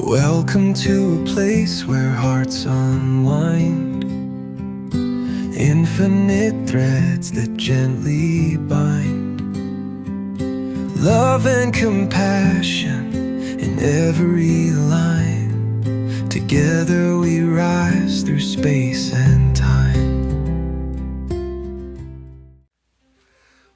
Welcome to a place where hearts unwind, infinite threads that gently bind, love and compassion in every line. Together we rise through space and time.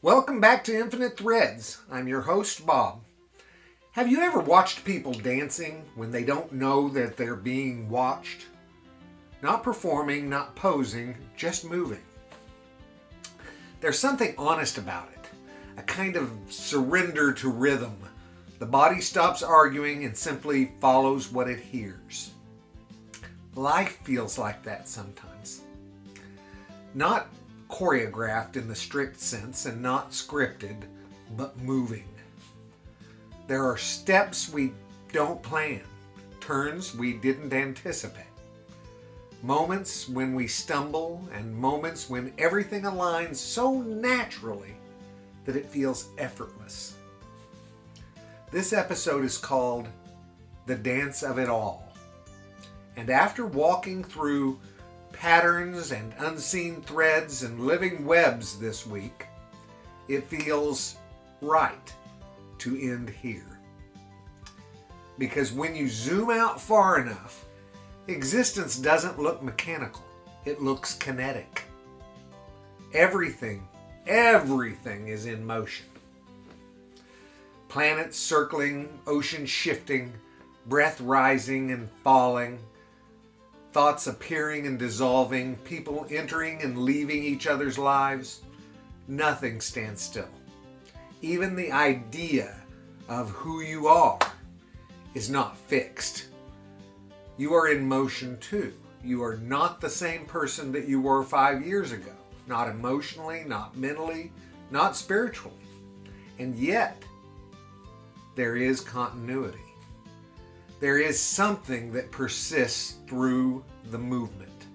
Welcome back to Infinite Threads. I'm your host, Bob. Have you ever watched people dancing when they don't know that they're being watched? Not performing, not posing, just moving. There's something honest about it, a kind of surrender to rhythm. The body stops arguing and simply follows what it hears. Life feels like that sometimes. Not choreographed in the strict sense and not scripted, but moving. There are steps we don't plan, turns we didn't anticipate, moments when we stumble, and moments when everything aligns so naturally that it feels effortless. This episode is called The Dance of It All. And after walking through patterns and unseen threads and living webs this week, it feels right to end here. Because when you zoom out far enough, existence doesn't look mechanical. It looks kinetic. Everything is in motion. Planets circling, oceans shifting, breath rising and falling, thoughts appearing and dissolving, people entering and leaving each other's lives. Nothing stands still. Even the idea of who you are is not fixed. You are in motion too. You are not the same person that you were 5 years ago. Not emotionally, not mentally, not spiritually. And yet, there is continuity. There is something that persists through the movement.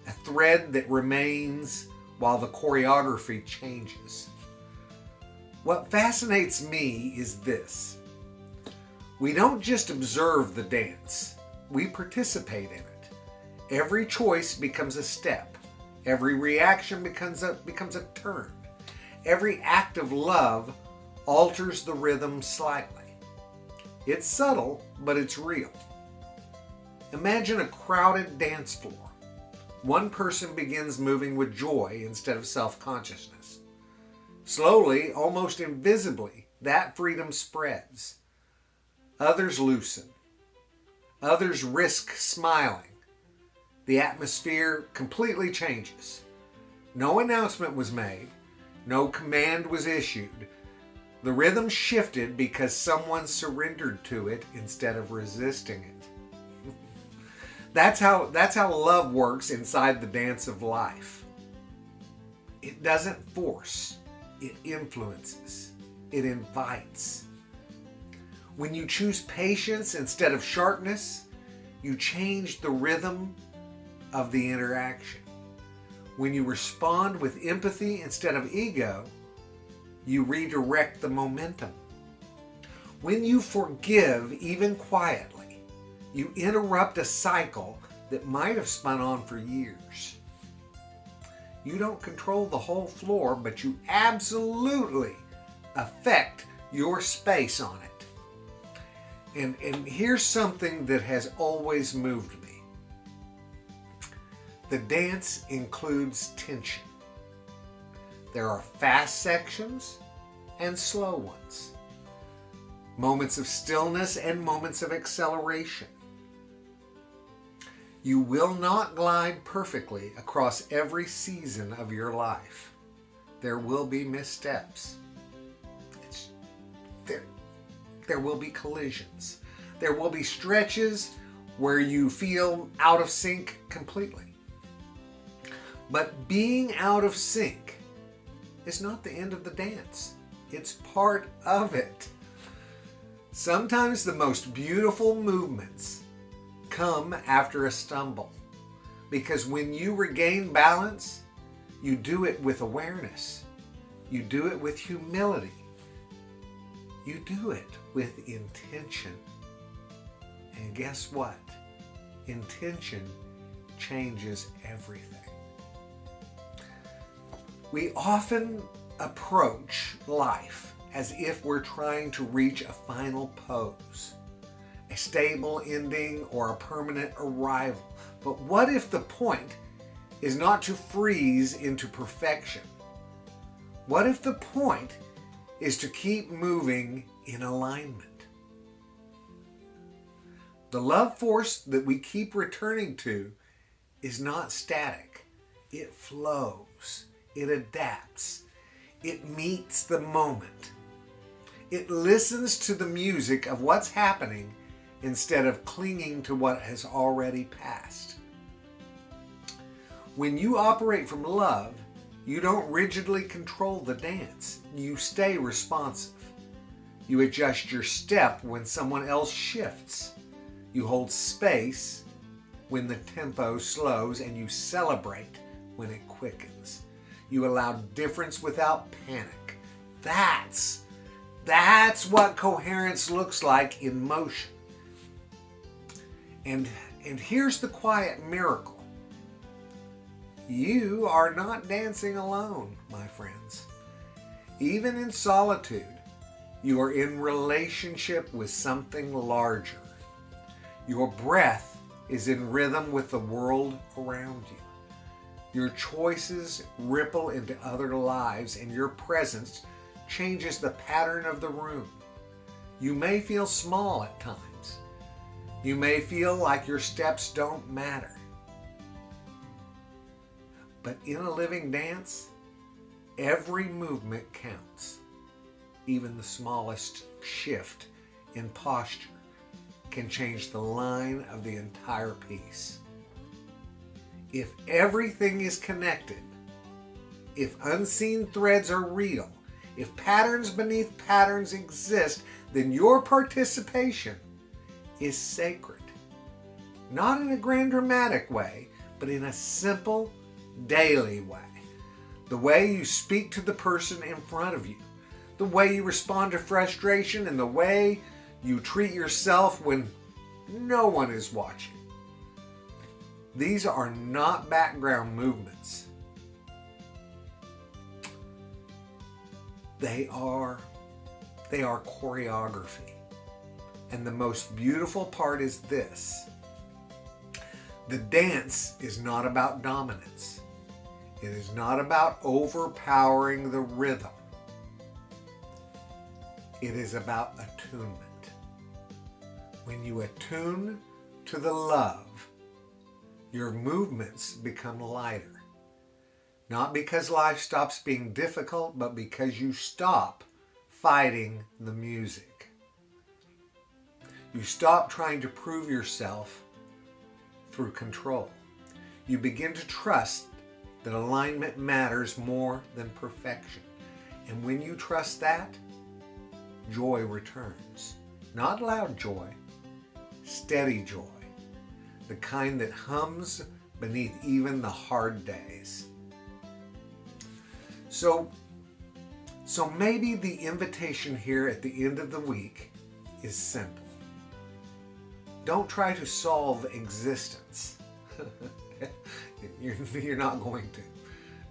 A thread that remains while the choreography changes. What fascinates me is this. We don't just observe the dance, we participate in it. Every choice becomes a step. Every reaction becomes a turn. Every act of love alters the rhythm slightly. It's subtle, but it's real. Imagine a crowded dance floor. One person begins moving with joy instead of self-consciousness. Slowly, almost invisibly, that freedom spreads. Others loosen. Others risk smiling. The atmosphere completely changes. No announcement was made. No command was issued. The rhythm shifted because someone surrendered to it instead of resisting it. That's how love works inside the dance of life. It doesn't force. It influences. It invites. When you choose patience instead of sharpness, you change the rhythm of the interaction. When you respond with empathy instead of ego, you redirect the momentum. When you forgive, even quietly, you interrupt a cycle that might have spun on for years. You don't control the whole floor, but you absolutely affect your space on it. And here's something that has always moved me. The dance includes tension. There are fast sections and slow ones. Moments of stillness and moments of acceleration. You will not glide perfectly across every season of your life. There will be missteps. There will be collisions. There will be stretches where you feel out of sync completely. But being out of sync is not the end of the dance. It's part of it. Sometimes the most beautiful movements come after a stumble, because when you regain balance, you do it with awareness. You do it with humility. You do it with intention. And guess what? Intention changes everything. We often approach life as if we're trying to reach a final pose, a stable ending, or a permanent arrival. But what if the point is not to freeze into perfection? What if the point is to keep moving in alignment? The love force that we keep returning to is not static. It flows. It adapts. It meets the moment. It listens to the music of what's happening instead of clinging to what has already passed. When you operate from love, you don't rigidly control the dance. You stay responsive. You adjust your step when someone else shifts. You hold space when the tempo slows, and you celebrate when it quickens. You allow difference without panic. That's what coherence looks like in motion. And here's the quiet miracle. You are not dancing alone, my friends. Even in solitude, you are in relationship with something larger. Your breath is in rhythm with the world around you. Your choices ripple into other lives, and your presence changes the pattern of the room. You may feel small at times. You may feel like your steps don't matter. But in a living dance, every movement counts. Even the smallest shift in posture can change the line of the entire piece. If everything is connected, if unseen threads are real, if patterns beneath patterns exist, then your participation is sacred. Not in a grand dramatic way, but in a simple, daily way. The way you speak to the person in front of you, the way you respond to frustration, and the way you treat yourself when no one is watching. These are not background movements. They are choreography. And the most beautiful part is this. The dance is not about dominance. It is not about overpowering the rhythm. It is about attunement. When you attune to the love, your movements become lighter. Not because life stops being difficult, but because you stop fighting the music. You stop trying to prove yourself through control. You begin to trust that alignment matters more than perfection. And when you trust that, joy returns. Not loud joy, steady joy. The kind that hums beneath even the hard days. So maybe the invitation here at the end of the week is simple. Don't try to solve existence. You're not going to.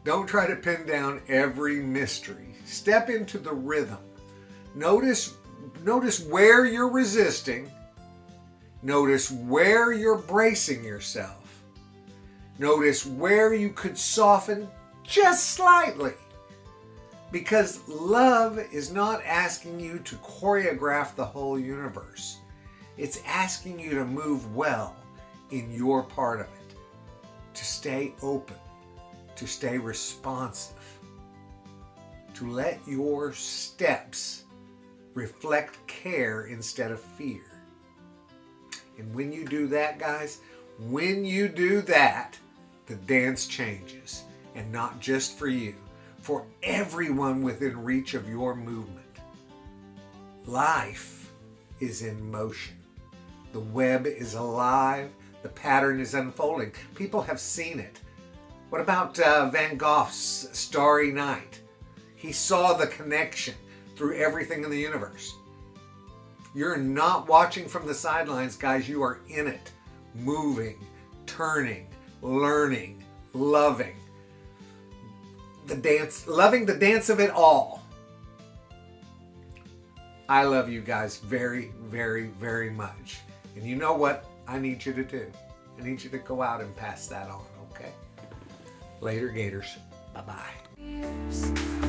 Don't try to pin down every mystery. Step into the rhythm. Notice where you're resisting. Notice where you're bracing yourself. Notice where you could soften just slightly. Because love is not asking you to choreograph the whole universe. It's asking you to move well in your part of it. To stay open. To stay responsive. To let your steps reflect care instead of fear. And when you do that, guys, when you do that, the dance changes. And not just for you, for everyone within reach of your movement. Life is in motion. The web is alive. The pattern is unfolding. People have seen it. What about Van Gogh's Starry Night? He saw the connection through everything in the universe. You're not watching from the sidelines, guys. You are in it, moving, turning, learning, loving. The dance, loving the dance of it all. I love you guys very, very, very much. And you know what I need you to do? I need you to go out and pass that on, okay? Later, Gators. Bye-bye.